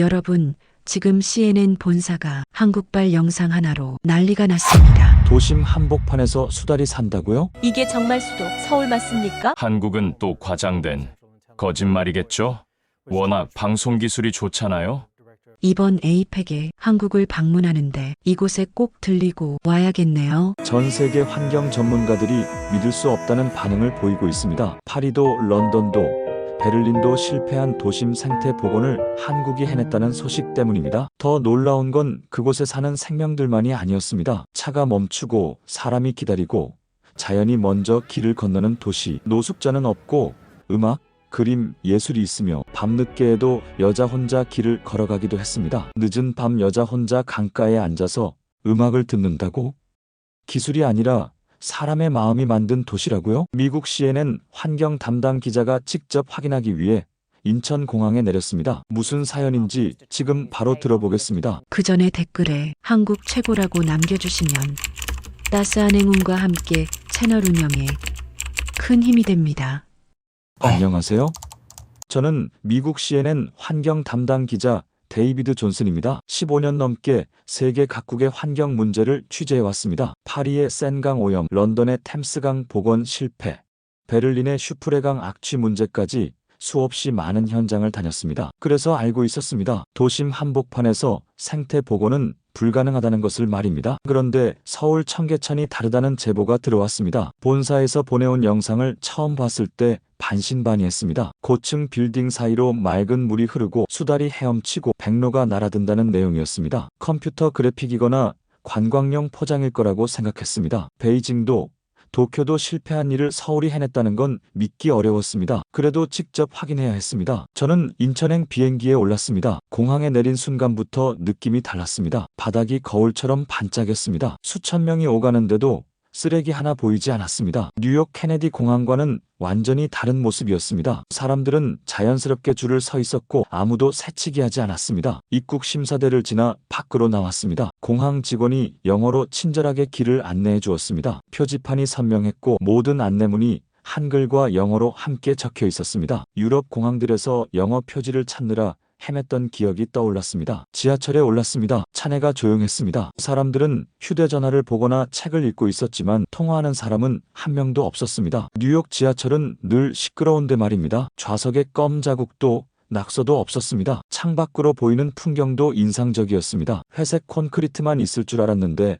여러분, 지금 CNN 본사가 한국발 영상 하나로 난리가 났습니다. 도심 한복판에서 수달이 산다고요? 이게 정말 수도 서울 맞습니까? 한국은 또 과장된 거짓말이겠죠? 워낙 방송 기술이 좋잖아요. 이번 에이펙에 한국을 방문하는데 이곳에 꼭 들리고 와야겠네요. 전 세계 환경 전문가들이 믿을 수 없다는 반응을 보이고 있습니다. 파리도 런던도 베를린도 실패한 도심 생태 복원을 한국이 해냈다는 소식 때문입니다. 더 놀라운 건 그곳에 사는 생명들만이 아니었습니다. 차가 멈추고 사람이 기다리고 자연이 먼저 길을 건너는 도시. 노숙자는 없고 음악, 그림, 예술이 있으며 밤늦게에도 여자 혼자 길을 걸어가기도 했습니다. 늦은 밤 여자 혼자 강가에 앉아서 음악을 듣는다고? 기술이 아니라 사람의 마음이 만든 도시라고요? 미국 CNN 환경 담당 기자가 직접 확인하기 위해 인천공항에 내렸습니다. 무슨 사연인지 지금 바로 들어보겠습니다. 그 전에 댓글에 한국 최고라고 남겨주시면 따스한 행운과 함께 채널 운영에 큰 힘이 됩니다. 안녕하세요. 저는 미국 CNN 환경 담당 기자 데이비드 존슨입니다. 15년 넘게 세계 각국의 환경 문제를 취재해왔습니다. 파리의 센강 오염, 런던의 템스강 복원 실패, 베를린의 슈프레강 악취 문제까지 수없이 많은 현장을 다녔습니다. 그래서 알고 있었습니다. 도심 한복판에서 생태 복원은 불가능하다는 것을 말입니다. 그런데 서울 청계천이 다르다는 제보가 들어왔습니다. 본사에서 보내온 영상을 처음 봤을 때 반신반의했습니다. 고층 빌딩 사이로 맑은 물이 흐르고 수달이 헤엄치고 백로가 날아든다는 내용이었습니다. 컴퓨터 그래픽이거나 관광용 포장일 거라고 생각했습니다. 베이징도 도쿄도 실패한 일을 서울이 해냈다는 건 믿기 어려웠습니다. 그래도 직접 확인해야 했습니다. 저는 인천행 비행기에 올랐습니다. 공항에 내린 순간부터 느낌이 달랐습니다. 바닥이 거울처럼 반짝였습니다. 수천 명이 오가는데도 쓰레기 하나 보이지 않았습니다. 뉴욕 케네디 공항과는 완전히 다른 모습이었습니다. 사람들은 자연스럽게 줄을 서 있었고 아무도 새치기 하지 않았습니다. 입국 심사대를 지나 밖으로 나왔습니다. 공항 직원이 영어로 친절하게 길을 안내해 주었습니다. 표지판이 선명했고 모든 안내문이 한글과 영어로 함께 적혀 있었습니다. 유럽 공항들에서 영어 표지를 찾느라 헤맸던 기억이 떠올랐습니다. 지하철에 올랐습니다. 차내가 조용했습니다. 사람들은 휴대전화를 보거나 책을 읽고 있었지만 통화하는 사람은 한 명도 없었습니다. 뉴욕 지하철은 늘 시끄러운데 말입니다. 좌석에 껌 자국도 낙서도 없었습니다. 창밖으로 보이는 풍경도 인상적이었습니다. 회색 콘크리트만 있을 줄 알았는데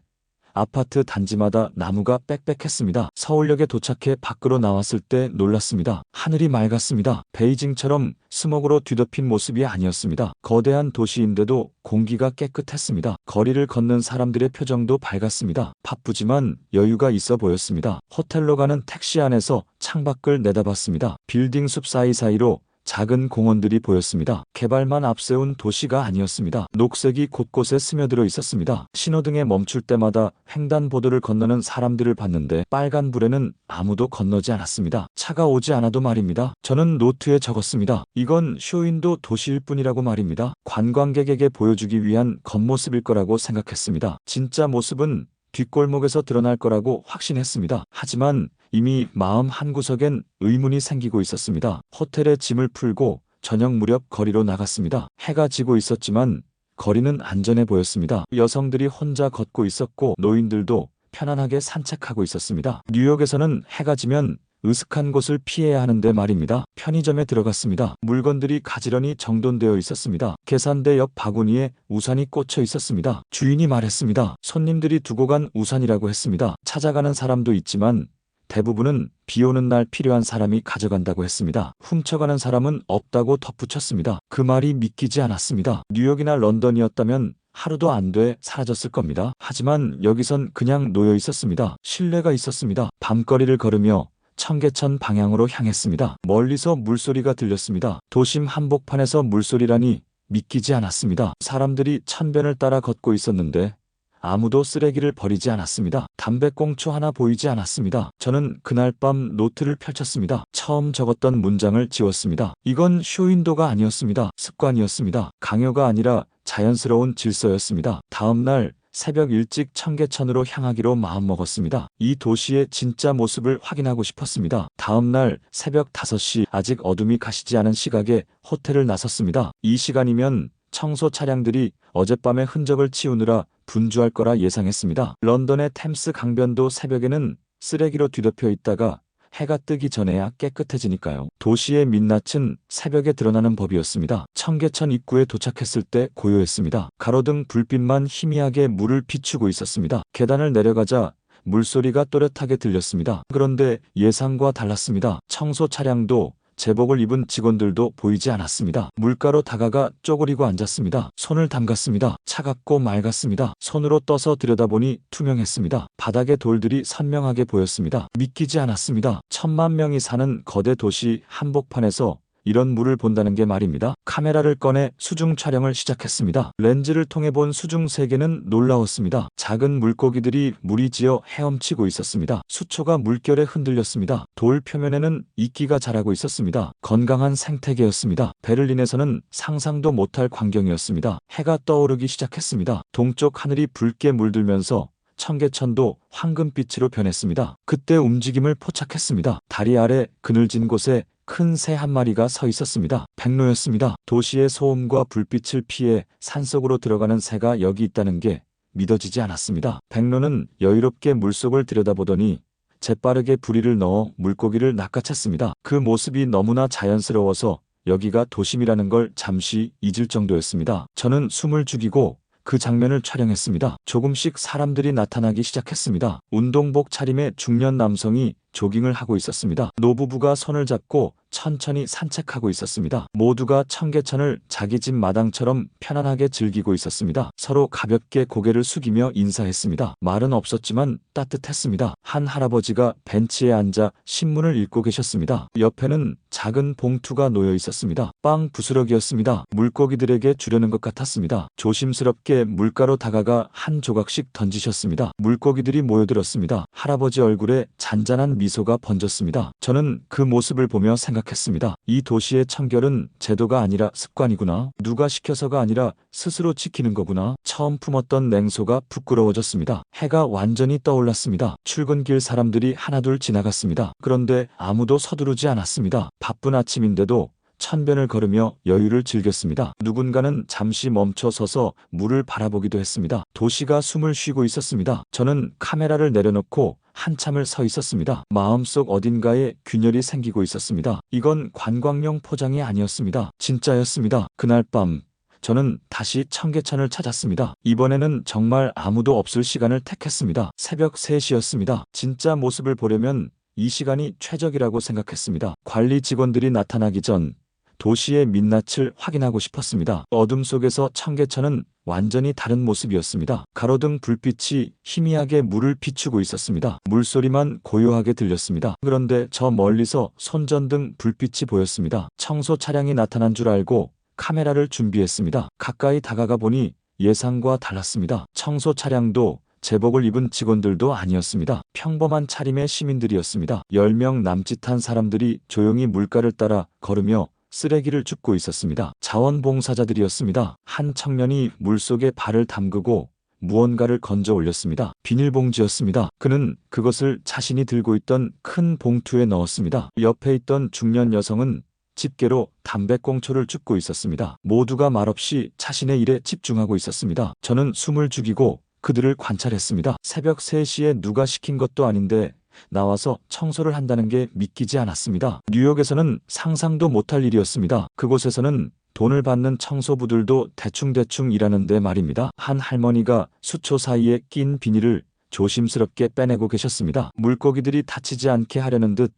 아파트 단지마다 나무가 빽빽했습니다. 서울역에 도착해 밖으로 나왔을 때 놀랐습니다. 하늘이 맑았습니다. 베이징처럼 스모그로 뒤덮인 모습이 아니었습니다. 거대한 도시인데도 공기가 깨끗했습니다. 거리를 걷는 사람들의 표정도 밝았습니다. 바쁘지만 여유가 있어 보였습니다. 호텔로 가는 택시 안에서 창밖을 내다봤습니다. 빌딩 숲 사이사이로 작은 공원들이 보였습니다. 개발만 앞세운 도시가 아니었습니다. 녹색이 곳곳에 스며들어 있었습니다. 신호등에 멈출 때마다 횡단보도를 건너는 사람들을 봤는데 빨간불에는 아무도 건너지 않았습니다. 차가 오지 않아도 말입니다. 저는 노트에 적었습니다. 이건 쇼윈도 도시일 뿐이라고 말입니다. 관광객에게 보여주기 위한 겉모습일 거라고 생각했습니다. 진짜 모습은 뒷골목에서 드러날 거라고 확신했습니다. 하지만 이미 마음 한구석엔 의문이 생기고 있었습니다. 호텔에 짐을 풀고 저녁 무렵 거리로 나갔습니다. 해가 지고 있었지만 거리는 안전해 보였습니다. 여성들이 혼자 걷고 있었고 노인들도 편안하게 산책하고 있었습니다. 뉴욕에서는 해가 지면 으슥한 곳을 피해야 하는데 말입니다. 편의점에 들어갔습니다. 물건들이 가지런히 정돈되어 있었습니다. 계산대 옆 바구니에 우산이 꽂혀 있었습니다. 주인이 말했습니다. 손님들이 두고 간 우산이라고 했습니다. 찾아가는 사람도 있지만 대부분은 비 오는 날 필요한 사람이 가져간다고 했습니다. 훔쳐가는 사람은 없다고 덧붙였습니다. 그 말이 믿기지 않았습니다. 뉴욕이나 런던이었다면 하루도 안 돼 사라졌을 겁니다. 하지만 여기선 그냥 놓여 있었습니다. 신뢰가 있었습니다. 밤거리를 걸으며 청계천 방향으로 향했습니다. 멀리서 물소리가 들렸습니다. 도심 한복판에서 물소리라니 믿기지 않았습니다. 사람들이 천변을 따라 걷고 있었는데 아무도 쓰레기를 버리지 않았습니다. 담배꽁초 하나 보이지 않았습니다. 저는 그날 밤 노트를 펼쳤습니다. 처음 적었던 문장을 지웠습니다. 이건 쇼윈도가 아니었습니다. 습관이었습니다. 강요가 아니라 자연스러운 질서였습니다. 다음 날 새벽 일찍 청계천으로 향하기로 마음먹었습니다. 이 도시의 진짜 모습을 확인하고 싶었습니다. 다음 날 새벽 5시 아직 어둠이 가시지 않은 시각에 호텔을 나섰습니다. 이 시간이면 청소 차량들이 어젯밤의 흔적을 치우느라 분주할 거라 예상했습니다. 런던의 템스 강변도 새벽에는 쓰레기로 뒤덮여 있다가 해가 뜨기 전에야 깨끗해지니까요. 도시의 민낯은 새벽에 드러나는 법이었습니다. 청계천 입구에 도착했을 때 고요했습니다. 가로등 불빛만 희미하게 물을 비추고 있었습니다. 계단을 내려가자 물소리가 또렷하게 들렸습니다. 그런데 예상과 달랐습니다. 청소 차량도 제복을 입은 직원들도 보이지 않았습니다. 물가로 다가가 쪼그리고 앉았습니다. 손을 담갔습니다. 차갑고 맑았습니다. 손으로 떠서 들여다보니 투명했습니다. 바닥의 돌들이 선명하게 보였습니다. 믿기지 않았습니다. 1000만 명이 사는 거대 도시 한복판에서 이런 물을 본다는 게 말입니다. 카메라를 꺼내 수중 촬영을 시작했습니다. 렌즈를 통해 본 수중 세계는 놀라웠습니다. 작은 물고기들이 무리지어 헤엄치고 있었습니다. 수초가 물결에 흔들렸습니다. 돌 표면에는 이끼가 자라고 있었습니다. 건강한 생태계였습니다. 베를린에서는 상상도 못할 광경이었습니다. 해가 떠오르기 시작했습니다. 동쪽 하늘이 붉게 물들면서 청계천도 황금빛으로 변했습니다. 그때 움직임을 포착했습니다. 다리 아래 그늘진 곳에 큰 새 한 마리가 서 있었습니다. 백로였습니다. 도시의 소음과 불빛을 피해 산속으로 들어가는 새가 여기 있다는 게 믿어지지 않았습니다. 백로는 여유롭게 물속을 들여다보더니 재빠르게 부리를 넣어 물고기를 낚아챘습니다. 그 모습이 너무나 자연스러워서 여기가 도심이라는 걸 잠시 잊을 정도였습니다. 저는 숨을 죽이고 그 장면을 촬영했습니다. 조금씩 사람들이 나타나기 시작했습니다. 운동복 차림의 중년 남성이 조깅을 하고 있었습니다. 노부부가 손을 잡고 천천히 산책하고 있었습니다. 모두가 청계천을 자기 집 마당처럼 편안하게 즐기고 있었습니다. 서로 가볍게 고개를 숙이며 인사했습니다. 말은 없었지만 따뜻했습니다. 한 할아버지가 벤치에 앉아 신문을 읽고 계셨습니다. 옆에는 작은 봉투가 놓여 있었습니다. 빵 부스러기였습니다. 물고기들에게 주려는 것 같았습니다. 조심스럽게 물가로 다가가 한 조각씩 던지셨습니다. 물고기들이 모여들었습니다. 할아버지 얼굴에 잔잔한 미소가 번졌습니다. 저는 그 모습을 보며 생각했습니다. 이 도시의 청결은 제도가 아니라 습관이구나. 누가 시켜서가 아니라 스스로 지키는 거구나. 처음 품었던 냉소가 부끄러워졌습니다. 해가 완전히 떠올랐습니다. 출근길 사람들이 하나둘 지나갔습니다. 그런데 아무도 서두르지 않았습니다. 바쁜 아침인데도 천변을 걸으며 여유를 즐겼습니다. 누군가는 잠시 멈춰 서서 물을 바라보기도 했습니다. 도시가 숨을 쉬고 있었습니다. 저는 카메라를 내려놓고 한참을 서 있었습니다. 마음속 어딘가에 균열이 생기고 있었습니다. 이건 관광용 포장이 아니었습니다. 진짜였습니다. 그날 밤 저는 다시 청계천을 찾았습니다. 이번에는 정말 아무도 없을 시간을 택했습니다. 새벽 3시였습니다. 진짜 모습을 보려면 이 시간이 최적이라고 생각했습니다. 관리 직원들이 나타나기 전 도시의 민낯을 확인하고 싶었습니다. 어둠 속에서 청계천은 완전히 다른 모습이었습니다. 가로등 불빛이 희미하게 물을 비추고 있었습니다. 물소리만 고요하게 들렸습니다. 그런데 저 멀리서 손전등 불빛이 보였습니다. 청소 차량이 나타난 줄 알고 카메라를 준비했습니다. 가까이 다가가 보니 예상과 달랐습니다. 청소 차량도 제복을 입은 직원들도 아니었습니다. 평범한 차림의 시민들이었습니다. 10명 남짓한 사람들이 조용히 물가를 따라 걸으며 쓰레기를 줍고 있었습니다. 자원봉사자들이었습니다. 한 청년이 물속에 발을 담그고 무언가를 건져 올렸습니다. 비닐봉지였습니다. 그는 그것을 자신이 들고 있던 큰 봉투에 넣었습니다. 옆에 있던 중년 여성은 집게로 담배꽁초를 줍고 있었습니다. 모두가 말없이 자신의 일에 집중하고 있었습니다. 저는 숨을 죽이고 그들을 관찰했습니다. 새벽 3시에 누가 시킨 것도 아닌데 나와서 청소를 한다는 게 믿기지 않았습니다. 뉴욕에서는 상상도 못할 일이었습니다. 그곳에서는 돈을 받는 청소부들도 대충대충 일하는데 말입니다. 한 할머니가 수초 사이에 낀 비닐을 조심스럽게 빼내고 계셨습니다. 물고기들이 다치지 않게 하려는 듯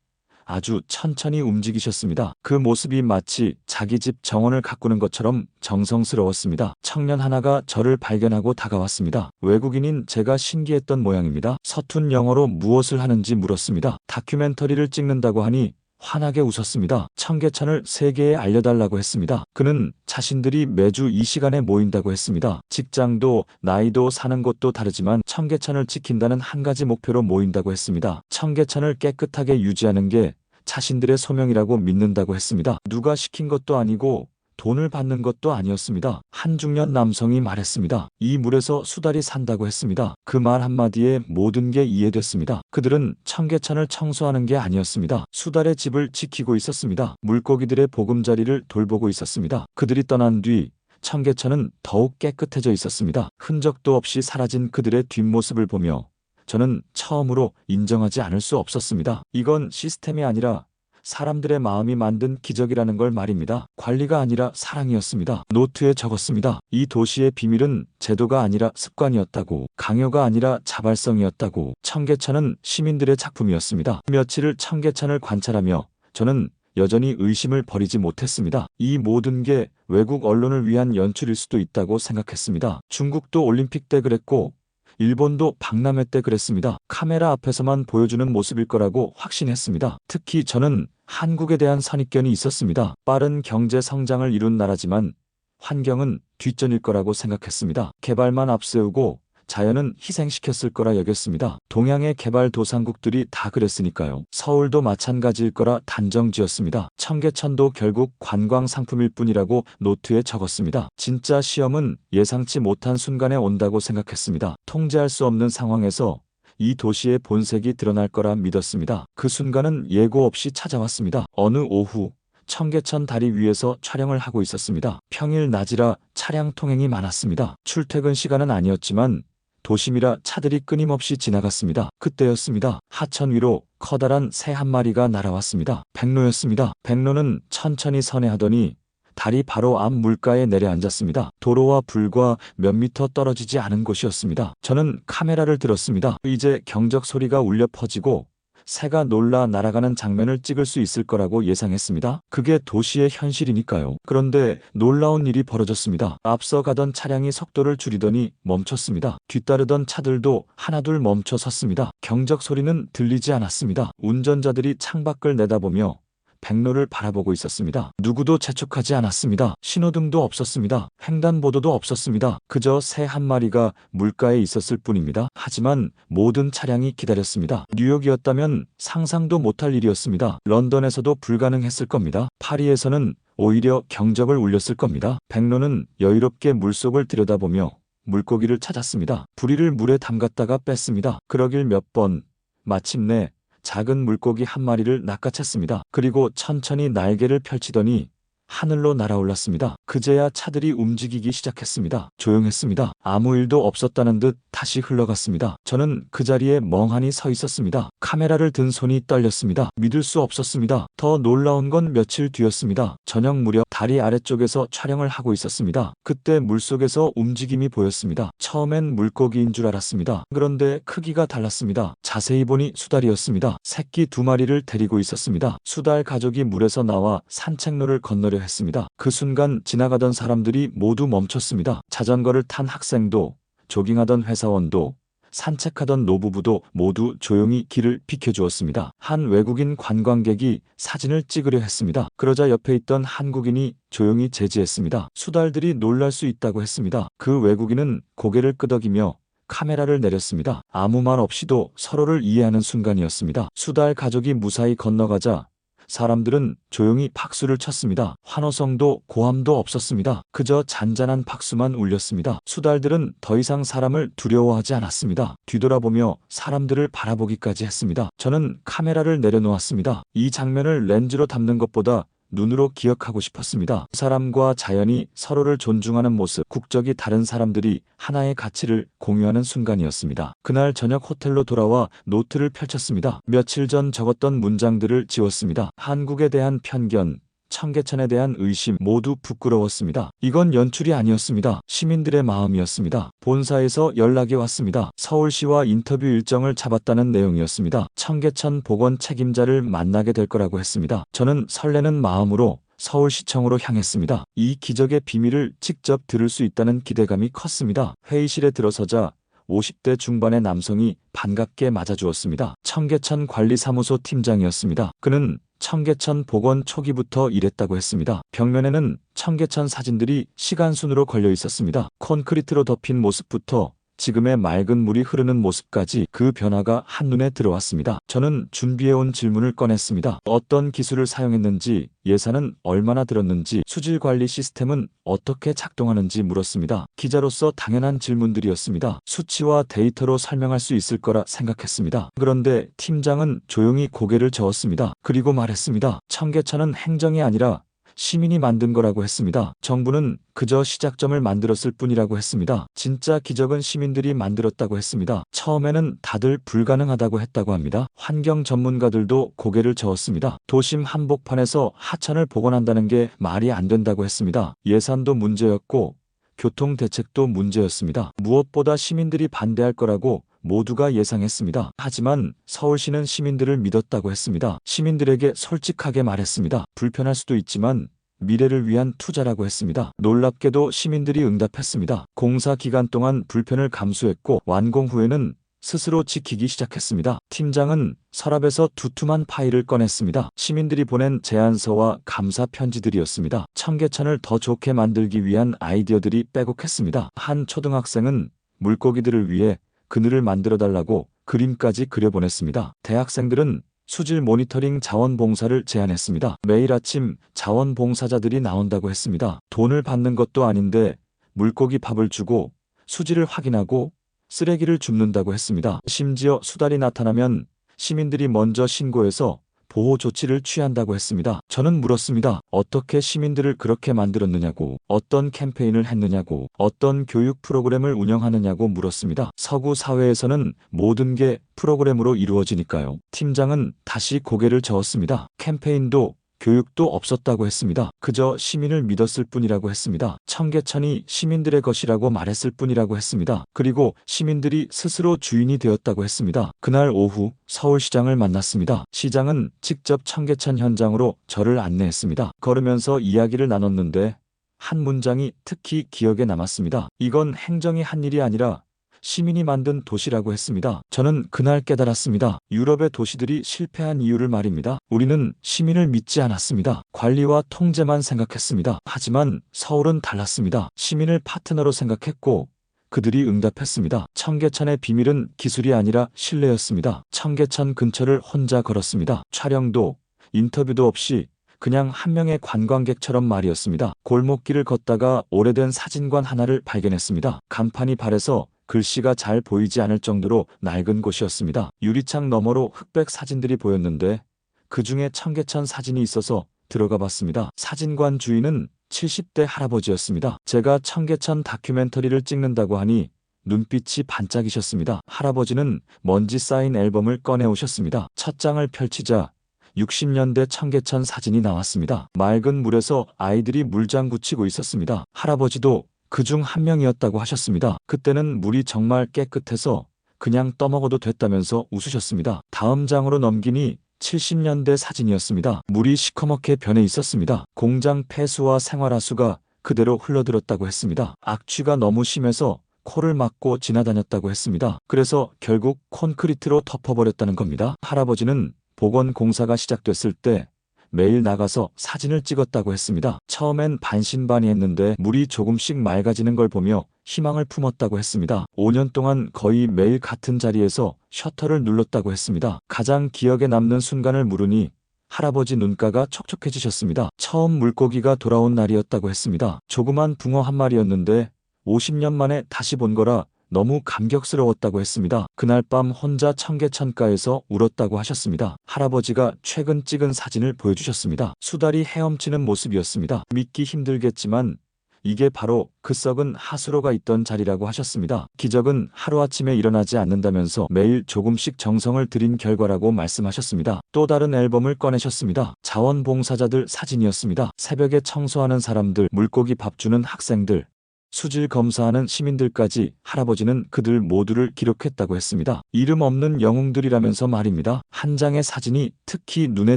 아주 천천히 움직이셨습니다. 그 모습이 마치 자기 집 정원을 가꾸는 것처럼 정성스러웠습니다. 청년 하나가 저를 발견하고 다가왔습니다. 외국인인 제가 신기했던 모양입니다. 서툰 영어로 무엇을 하는지 물었습니다. 다큐멘터리를 찍는다고 하니 환하게 웃었습니다. 청계천을 세계에 알려달라고 했습니다. 그는 자신들이 매주 이 시간에 모인다고 했습니다. 직장도 나이도 사는 곳도 다르지만 청계천을 지킨다는 한 가지 목표로 모인다고 했습니다. 청계천을 깨끗하게 유지하는 게 자신들의 소명이라고 믿는다고 했습니다. 누가 시킨 것도 아니고 돈을 받는 것도 아니었습니다. 한 중년 남성이 말했습니다. 이 물에서 수달이 산다고 했습니다. 그 말 한마디에 모든 게 이해됐습니다. 그들은 청계천을 청소하는 게 아니었습니다. 수달의 집을 지키고 있었습니다. 물고기들의 보금자리를 돌보고 있었습니다. 그들이 떠난 뒤 청계천은 더욱 깨끗해져 있었습니다. 흔적도 없이 사라진 그들의 뒷모습을 보며 저는 처음으로 인정하지 않을 수 없었습니다. 이건 시스템이 아니라 사람들의 마음이 만든 기적이라는 걸 말입니다. 관리가 아니라 사랑이었습니다. 노트에 적었습니다. 이 도시의 비밀은 제도가 아니라 습관이었다고, 강요가 아니라 자발성이었다고. 청계천은 시민들의 작품이었습니다. 며칠을 청계천을 관찰하며 저는 여전히 의심을 버리지 못했습니다. 이 모든 게 외국 언론을 위한 연출일 수도 있다고 생각했습니다. 중국도 올림픽 때 그랬고 일본도 박람회 때 그랬습니다. 카메라 앞에서만 보여주는 모습일 거라고 확신했습니다. 특히 저는 한국에 대한 선입견이 있었습니다. 빠른 경제 성장을 이룬 나라지만 환경은 뒷전일 거라고 생각했습니다. 개발만 앞세우고 자연은 희생시켰을 거라 여겼습니다. 동양의 개발도상국들이 다 그랬으니까요. 서울도 마찬가지일 거라 단정지었습니다. 청계천도 결국 관광 상품일 뿐이라고 노트에 적었습니다. 진짜 시험은 예상치 못한 순간에 온다고 생각했습니다. 통제할 수 없는 상황에서 이 도시의 본색이 드러날 거라 믿었습니다. 그 순간은 예고 없이 찾아왔습니다. 어느 오후 청계천 다리 위에서 촬영을 하고 있었습니다. 평일 낮이라 차량 통행이 많았습니다. 출퇴근 시간은 아니었지만 도심이라 차들이 끊임없이 지나갔습니다. 그때였습니다. 하천 위로 커다란 새 한 마리가 날아왔습니다. 백로였습니다. 백로는 천천히 선회하더니 다리 바로 앞 물가에 내려앉았습니다. 도로와 불과 몇 미터 떨어지지 않은 곳이었습니다. 저는 카메라를 들었습니다. 이제 경적 소리가 울려 퍼지고 새가 놀라 날아가는 장면을 찍을 수 있을 거라고 예상했습니다. 그게 도시의 현실이니까요. 그런데 놀라운 일이 벌어졌습니다. 앞서 가던 차량이 속도를 줄이더니 멈췄습니다. 뒤따르던 차들도 하나둘 멈춰 섰습니다. 경적 소리는 들리지 않았습니다. 운전자들이 창밖을 내다보며 백로를 바라보고 있었습니다. 누구도 재촉하지 않았습니다. 신호등도 없었습니다. 횡단보도도 없었습니다. 그저 새 한 마리가 물가에 있었을 뿐입니다. 하지만 모든 차량이 기다렸습니다. 뉴욕이었다면 상상도 못할 일이었습니다. 런던에서도 불가능했을 겁니다. 파리에서는 오히려 경적을 울렸을 겁니다. 백로는 여유롭게 물속을 들여다보며 물고기를 찾았습니다. 부리를 물에 담갔다가 뺐습니다. 그러길 몇 번. 마침내 작은 물고기 한 마리를 낚아챘습니다. 그리고 천천히 날개를 펼치더니 하늘로 날아올랐습니다. 그제야 차들이 움직이기 시작했습니다. 조용했습니다. 아무 일도 없었다는 듯 다시 흘러갔습니다. 저는 그 자리에 멍하니 서 있었습니다. 카메라를 든 손이 떨렸습니다. 믿을 수 없었습니다. 더 놀라운 건 며칠 뒤였습니다. 저녁 무렵 다리 아래쪽에서 촬영을 하고 있었습니다. 그때 물속에서 움직임이 보였습니다. 처음엔 물고기인 줄 알았습니다. 그런데 크기가 달랐습니다. 자세히 보니 수달이었습니다. 새끼 2마리를 데리고 있었습니다. 수달 가족이 물에서 나와 산책로를 건너려 했습니다. 그 순간 지나가던 사람들이 모두 멈췄습니다. 자전거를 탄 학생도, 조깅하던 회사원도, 산책하던 노부부도 모두 조용히 길을 비켜주었습니다. 한 외국인 관광객이 사진을 찍으려 했습니다. 그러자 옆에 있던 한국인이 조용히 제지했습니다. 수달들이 놀랄 수 있다고 했습니다. 그 외국인은 고개를 끄덕이며 카메라를 내렸습니다. 아무 말 없이도 서로를 이해하는 순간이었습니다. 수달 가족이 무사히 건너가자 사람들은 조용히 박수를 쳤습니다. 환호성도 고함도 없었습니다. 그저 잔잔한 박수만 울렸습니다. 수달들은 더 이상 사람을 두려워하지 않았습니다. 뒤돌아보며 사람들을 바라보기까지 했습니다. 저는 카메라를 내려놓았습니다. 이 장면을 렌즈로 담는 것보다 눈으로 기억하고 싶었습니다. 사람과 자연이 서로를 존중하는 모습, 국적이 다른 사람들이 하나의 가치를 공유하는 순간이었습니다. 그날 저녁 호텔로 돌아와 노트를 펼쳤습니다. 며칠 전 적었던 문장들을 지웠습니다. 한국에 대한 편견, 청계천에 대한 의심 모두 부끄러웠습니다. 이건 연출이 아니었습니다. 시민들의 마음이었습니다. 본사에서 연락이 왔습니다. 서울시와 인터뷰 일정을 잡았다는 내용이었습니다. 청계천 복원 책임자를 만나게 될 거라고 했습니다. 저는 설레는 마음으로 서울시청으로 향했습니다. 이 기적의 비밀을 직접 들을 수 있다는 기대감이 컸습니다. 회의실에 들어서자 50대 중반의 남성이 반갑게 맞아주었습니다. 청계천 관리사무소 팀장이었습니다. 그는 청계천 복원 초기부터 일했다고 했습니다. 벽면에는 청계천 사진들이 시간순으로 걸려 있었습니다. 콘크리트로 덮인 모습부터 지금의 맑은 물이 흐르는 모습까지 그 변화가 한눈에 들어왔습니다. 저는 준비해온 질문을 꺼냈습니다. 어떤 기술을 사용했는지, 예산은 얼마나 들었는지, 수질관리 시스템은 어떻게 작동하는지 물었습니다. 기자로서 당연한 질문들이었습니다. 수치와 데이터로 설명할 수 있을 거라 생각했습니다. 그런데 팀장은 조용히 고개를 저었습니다. 그리고 말했습니다. 청계천은 행정이 아니라 시민이 만든 거라고 했습니다. 정부는 그저 시작점을 만들었을 뿐이라고 했습니다. 진짜 기적은 시민들이 만들었다고 했습니다. 처음에는 다들 불가능하다고 했다고 합니다. 환경 전문가들도 고개를 저었습니다. 도심 한복판에서 하천을 복원한다는 게 말이 안 된다고 했습니다. 예산도 문제였고 교통 대책도 문제였습니다. 무엇보다 시민들이 반대할 거라고 모두가 예상했습니다. 하지만 서울시는 시민들을 믿었다고 했습니다. 시민들에게 솔직하게 말했습니다. 불편할 수도 있지만 미래를 위한 투자라고 했습니다. 놀랍게도 시민들이 응답했습니다. 공사 기간 동안 불편을 감수했고 완공 후에는 스스로 지키기 시작했습니다. 팀장은 서랍에서 두툼한 파일을 꺼냈습니다. 시민들이 보낸 제안서와 감사 편지들이었습니다. 청계천을 더 좋게 만들기 위한 아이디어들이 빼곡했습니다. 한 초등학생은 물고기들을 위해 그늘을 만들어달라고 그림까지 그려보냈습니다. 대학생들은 수질 모니터링 자원봉사를 제안했습니다. 매일 아침 자원봉사자들이 나온다고 했습니다. 돈을 받는 것도 아닌데 물고기 밥을 주고 수질을 확인하고 쓰레기를 줍는다고 했습니다. 심지어 수달이 나타나면 시민들이 먼저 신고해서 보호 조치를 취한다고 했습니다. 저는 물었습니다. 어떻게 시민들을 그렇게 만들었느냐고, 어떤 캠페인을 했느냐고, 어떤 교육 프로그램을 운영하느냐고 물었습니다. 서구 사회에서는 모든 게 프로그램으로 이루어지니까요. 팀장은 다시 고개를 저었습니다. 캠페인도 교육도 없었다고 했습니다. 그저 시민을 믿었을 뿐이라고 했습니다. 청계천이 시민들의 것이라고 말했을 뿐이라고 했습니다. 그리고 시민들이 스스로 주인이 되었다고 했습니다. 그날 오후 서울시장을 만났습니다. 시장은 직접 청계천 현장으로 저를 안내했습니다. 걸으면서 이야기를 나눴는데 한 문장이 특히 기억에 남았습니다. 이건 행정이 한 일이 아니라 시민이 만든 도시라고 했습니다. 저는 그날 깨달았습니다. 유럽의 도시들이 실패한 이유를 말입니다. 우리는 시민을 믿지 않았습니다. 관리와 통제만 생각했습니다. 하지만 서울은 달랐습니다. 시민을 파트너로 생각했고 그들이 응답했습니다. 청계천의 비밀은 기술이 아니라 신뢰였습니다. 청계천 근처를 혼자 걸었습니다. 촬영도 인터뷰도 없이 그냥 한 명의 관광객처럼 말이었습니다. 골목길을 걷다가 오래된 사진관 하나를 발견했습니다. 간판이 발에서 글씨가 잘 보이지 않을 정도로 낡은 곳이었습니다. 유리창 너머로 흑백 사진들이 보였는데 그 중에 청계천 사진이 있어서 들어가 봤습니다. 사진관 주인은 70대 할아버지였습니다. 제가 청계천 다큐멘터리를 찍는다고 하니 눈빛이 반짝이셨습니다. 할아버지는 먼지 쌓인 앨범을 꺼내 오셨습니다. 첫 장을 펼치자 60년대 청계천 사진이 나왔습니다. 맑은 물에서 아이들이 물장구 치고 있었습니다. 할아버지도 그중 한 명이었다고 하셨습니다. 그때는 물이 정말 깨끗해서 그냥 떠먹어도 됐다면서 웃으셨습니다. 다음 장으로 넘기니 70년대 사진이었습니다. 물이 시커멓게 변해 있었습니다. 공장 폐수와 생활하수가 그대로 흘러들었다고 했습니다. 악취가 너무 심해서 코를 막고 지나다녔다고 했습니다. 그래서 결국 콘크리트로 덮어버렸다는 겁니다. 할아버지는 복원 공사가 시작됐을 때 매일 나가서 사진을 찍었다고 했습니다. 처음엔 반신반의했는데 물이 조금씩 맑아지는 걸 보며 희망을 품었다고 했습니다. 5년 동안 거의 매일 같은 자리에서 셔터를 눌렀다고 했습니다. 가장 기억에 남는 순간을 물으니 할아버지 눈가가 촉촉해지셨습니다. 처음 물고기가 돌아온 날이었다고 했습니다. 조그만 붕어 한 마리였는데 50년 만에 다시 본 거라 너무 감격스러웠다고 했습니다. 그날 밤 혼자 청계천가에서 울었다고 하셨습니다. 할아버지가 최근 찍은 사진을 보여주셨습니다. 수달이 헤엄치는 모습이었습니다. 믿기 힘들겠지만 이게 바로 그 썩은 하수로가 있던 자리라고 하셨습니다. 기적은 하루아침에 일어나지 않는다면서 매일 조금씩 정성을 들인 결과라고 말씀하셨습니다. 또 다른 앨범을 꺼내셨습니다. 자원봉사자들 사진이었습니다. 새벽에 청소하는 사람들, 물고기 밥 주는 학생들, 수질 검사하는 시민들까지 할아버지는 그들 모두를 기록했다고 했습니다. 이름 없는 영웅들이라면서 말입니다. 한 장의 사진이 특히 눈에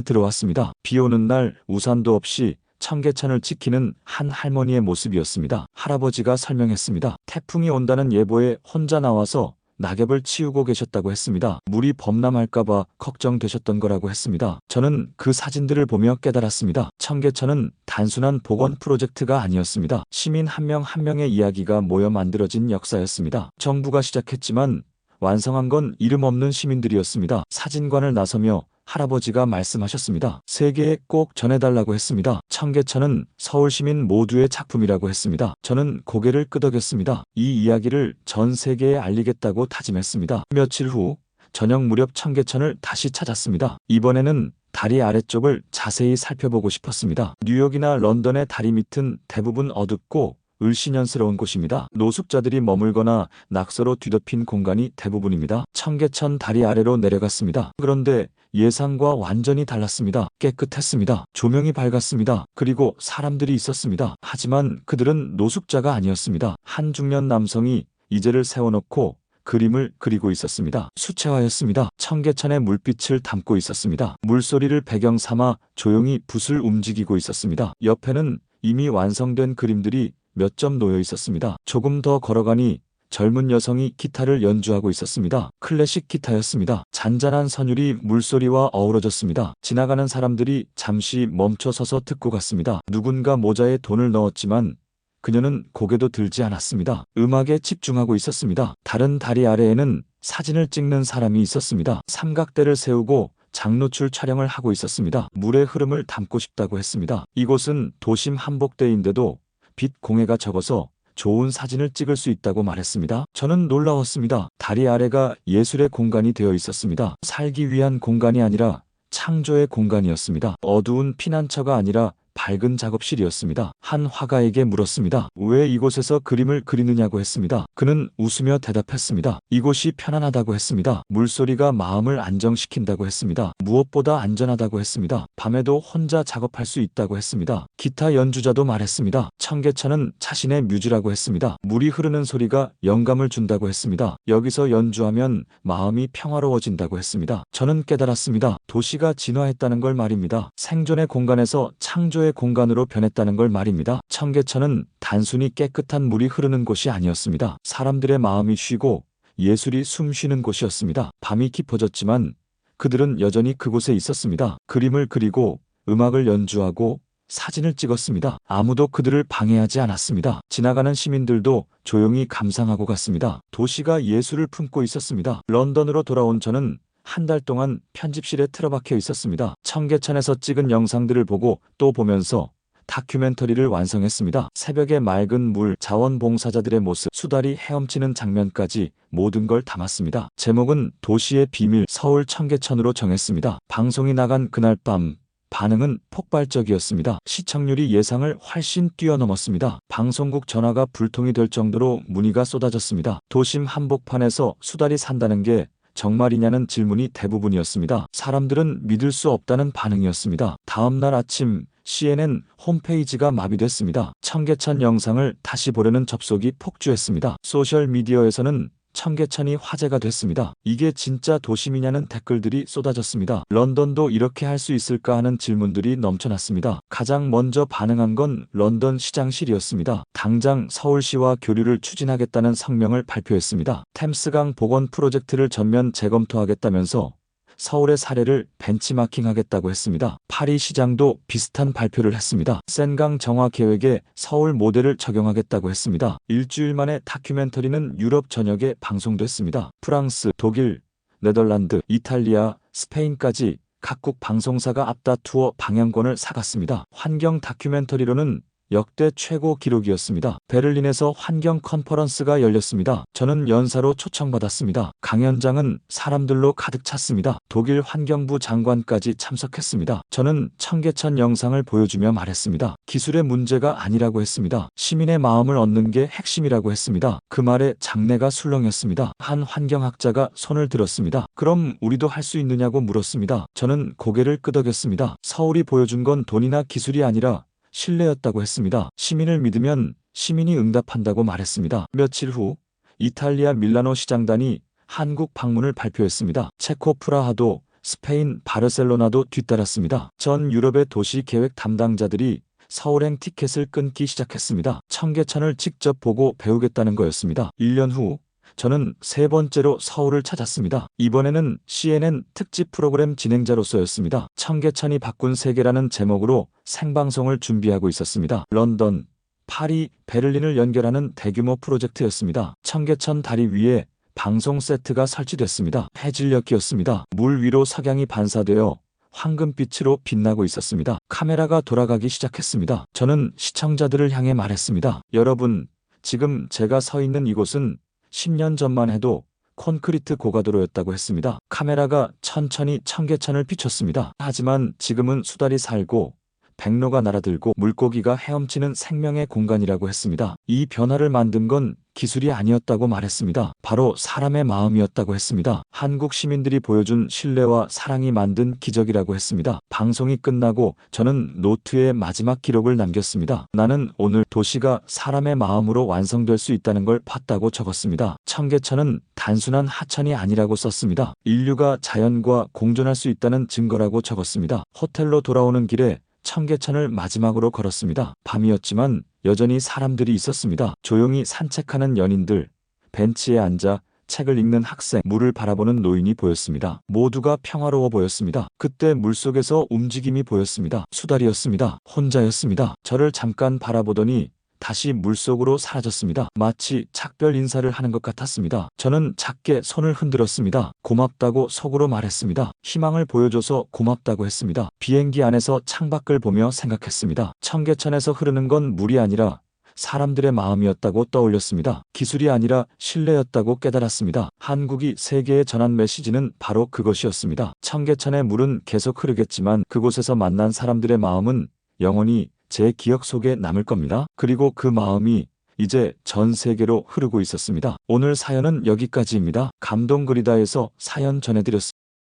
들어왔습니다. 비 오는 날 우산도 없이 청계천을 지키는 한 할머니의 모습이었습니다. 할아버지가 설명했습니다. 태풍이 온다는 예보에 혼자 나와서 낙엽을 치우고 계셨다고 했습니다. 물이 범람할까봐 걱정되셨던 거라고 했습니다. 저는 그 사진들을 보며 깨달았습니다. 청계천은 단순한 복원 프로젝트가 아니었습니다. 시민 한 명 한 명의 이야기가 모여 만들어진 역사였습니다. 정부가 시작했지만 완성한 건 이름 없는 시민들이었습니다. 사진관을 나서며 할아버지가 말씀하셨습니다. 세계에 꼭 전해달라고 했습니다. 청계천은 서울시민 모두의 작품이라고 했습니다. 저는 고개를 끄덕였습니다. 이 이야기를 전 세계에 알리겠다고 다짐했습니다. 며칠 후 저녁 무렵 청계천을 다시 찾았습니다. 이번에는 다리 아래쪽을 자세히 살펴보고 싶었습니다. 뉴욕이나 런던의 다리 밑은 대부분 어둡고 을씨년스러운 곳입니다. 노숙자들이 머물거나 낙서로 뒤덮인 공간이 대부분입니다. 청계천 다리 아래로 내려갔습니다. 그런데 예상과 완전히 달랐습니다. 깨끗했습니다. 조명이 밝았습니다. 그리고 사람들이 있었습니다. 하지만 그들은 노숙자가 아니었습니다. 한 중년 남성이 이제를 세워놓고 그림을 그리고 있었습니다. 수채화였습니다. 청계천의 물빛을 담고 있었습니다. 물소리를 배경 삼아 조용히 붓을 움직이고 있었습니다. 옆에는 이미 완성된 그림들이 몇 점 놓여 있었습니다. 조금 더 걸어가니 젊은 여성이 기타를 연주하고 있었습니다. 클래식 기타였습니다. 잔잔한 선율이 물소리와 어우러졌습니다. 지나가는 사람들이 잠시 멈춰 서서 듣고 갔습니다. 누군가 모자에 돈을 넣었지만 그녀는 고개도 들지 않았습니다. 음악에 집중하고 있었습니다. 다른 다리 아래에는 사진을 찍는 사람이 있었습니다. 삼각대를 세우고 장노출 촬영을 하고 있었습니다. 물의 흐름을 담고 싶다고 했습니다. 이곳은 도심 한복대인데도 빛 공해가 적어서 좋은 사진을 찍을 수 있다고 말했습니다. 저는 놀라웠습니다. 다리 아래가 예술의 공간이 되어 있었습니다. 살기 위한 공간이 아니라 창조의 공간이었습니다. 어두운 피난처가 아니라 밝은 작업실이었습니다. 한 화가에게 물었습니다. 왜 이곳에서 그림을 그리느냐고 했습니다. 그는 웃으며 대답했습니다. 이곳이 편안하다고 했습니다. 물소리가 마음을 안정시킨다고 했습니다. 무엇보다 안전하다고 했습니다. 밤에도 혼자 작업할 수 있다고 했습니다. 기타 연주자도 말했습니다. 청계천은 자신의 뮤즈라고 했습니다. 물이 흐르는 소리가 영감을 준다고 했습니다. 여기서 연주하면 마음이 평화로워진다고 했습니다. 저는 깨달았습니다. 도시가 진화했다는 걸 말입니다. 생존의 공간에서 창조의 공간으로 변했다는 걸 말입니다. 청계천은 단순히 깨끗한 물이 흐르는 곳이 아니었습니다. 사람들의 마음이 쉬고 예술이 숨쉬는 곳이었습니다. 밤이 깊어졌지만 그들은 여전히 그곳에 있었습니다. 그림을 그리고 음악을 연주하고 사진을 찍었습니다. 아무도 그들을 방해하지 않았습니다. 지나가는 시민들도 조용히 감상하고 갔습니다. 도시가 예술을 품고 있었습니다. 런던으로 돌아온 저는 한 달 동안 편집실에 틀어박혀 있었습니다. 청계천에서 찍은 영상들을 보고 또 보면서 다큐멘터리를 완성했습니다. 새벽의 맑은 물, 자원봉사자들의 모습, 수달이 헤엄치는 장면까지 모든 걸 담았습니다. 제목은 도시의 비밀, 서울 청계천으로 정했습니다. 방송이 나간 그날 밤 반응은 폭발적이었습니다. 시청률이 예상을 훨씬 뛰어넘었습니다. 방송국 전화가 불통이 될 정도로 문의가 쏟아졌습니다. 도심 한복판에서 수달이 산다는 게 정말이냐는 질문이 대부분이었습니다. 사람들은 믿을 수 없다는 반응이었습니다. 다음 날 아침 CNN 홈페이지가 마비됐습니다. 청계천 영상을 다시 보려는 접속이 폭주했습니다. 소셜미디어에서는 청계천이 화제가 됐습니다. 이게 진짜 도심이냐는 댓글들이 쏟아졌습니다. 런던도 이렇게 할 수 있을까 하는 질문들이 넘쳐났습니다. 가장 먼저 반응한 건 런던 시장실이었습니다. 당장 서울시와 교류를 추진하겠다는 성명을 발표했습니다. 템스강 복원 프로젝트를 전면 재검토하겠다면서 서울의 사례를 벤치마킹하겠다고 했습니다. 파리 시장도 비슷한 발표를 했습니다. 센강 정화 계획에 서울 모델을 적용하겠다고 했습니다. 일주일 만에 다큐멘터리는 유럽 전역에 방송됐습니다. 프랑스, 독일, 네덜란드, 이탈리아, 스페인까지 각국 방송사가 앞다투어 방영권을 사갔습니다. 환경 다큐멘터리로는 역대 최고 기록이었습니다. 베를린에서 환경 컨퍼런스가 열렸습니다. 저는 연사로 초청받았습니다. 강연장은 사람들로 가득 찼습니다. 독일 환경부 장관까지 참석했습니다. 저는 청계천 영상을 보여주며 말했습니다. 기술의 문제가 아니라고 했습니다. 시민의 마음을 얻는 게 핵심이라고 했습니다. 그 말에 장내가 술렁였습니다. 한 환경학자가 손을 들었습니다. 그럼 우리도 할 수 있느냐고 물었습니다. 저는 고개를 끄덕였습니다. 서울이 보여준 건 돈이나 기술이 아니라 신뢰였다고 했습니다. 시민을 믿으면 시민이 응답한다고 말했습니다. 며칠 후 이탈리아 밀라노 시장단이 한국 방문을 발표했습니다. 체코 프라하도 스페인 바르셀로나도 뒤따랐습니다. 전 유럽의 도시 계획 담당자들이 서울행 티켓을 끊기 시작했습니다. 청계천을 직접 보고 배우겠다는 거였습니다. 1년 후 저는 세 번째로 서울을 찾았습니다. 이번에는 CNN 특집 프로그램 진행자로서였습니다. 청계천이 바꾼 세계라는 제목으로 생방송을 준비하고 있었습니다. 런던, 파리, 베를린을 연결하는 대규모 프로젝트였습니다. 청계천 다리 위에 방송 세트가 설치됐습니다. 해질녘이었습니다. 물 위로 석양이 반사되어 황금빛으로 빛나고 있었습니다. 카메라가 돌아가기 시작했습니다. 저는 시청자들을 향해 말했습니다. 여러분, 지금 제가 서 있는 이곳은 10년 전만 해도 콘크리트 고가도로였다고 했습니다. 카메라가 천천히 청계천을 비췄습니다. 하지만 지금은 수달이 살고 백로가 날아들고 물고기가 헤엄치는 생명의 공간이라고 했습니다. 이 변화를 만든 건 기술이 아니었다고 말했습니다. 바로 사람의 마음이었다고 했습니다. 한국 시민들이 보여준 신뢰와 사랑이 만든 기적이라고 했습니다. 방송이 끝나고 저는 노트에 마지막 기록을 남겼습니다. 나는 오늘 도시가 사람의 마음으로 완성될 수 있다는 걸 봤다고 적었습니다. 청계천은 단순한 하천이 아니라고 썼습니다. 인류가 자연과 공존할 수 있다는 증거라고 적었습니다. 호텔로 돌아오는 길에 청계천을 마지막으로 걸었습니다. 밤이었지만 여전히 사람들이 있었습니다. 조용히 산책하는 연인들, 벤치에 앉아 책을 읽는 학생, 물을 바라보는 노인이 보였습니다. 모두가 평화로워 보였습니다. 그때 물속에서 움직임이 보였습니다. 수달이었습니다. 혼자였습니다. 저를 잠깐 바라보더니 다시 물속으로 사라졌습니다. 마치 작별 인사를 하는 것 같았습니다. 저는 작게 손을 흔들었습니다. 고맙다고 속으로 말했습니다. 희망을 보여줘서 고맙다고 했습니다. 비행기 안에서 창밖을 보며 생각했습니다. 청계천에서 흐르는 건 물이 아니라 사람들의 마음이었다고 떠올렸습니다. 기술이 아니라 신뢰였다고 깨달았습니다. 한국이 세계에 전한 메시지는 바로 그것이었습니다. 청계천의 물은 계속 흐르겠지만 그곳에서 만난 사람들의 마음은 영원히 제 기억 속에 남을 겁니다. 그리고 그 마음이 이제 전 세계로 흐르고 있었습니다. 오늘 사연은 여기까지입니다. 감동 그리다에서 사연 전해드렸습니다.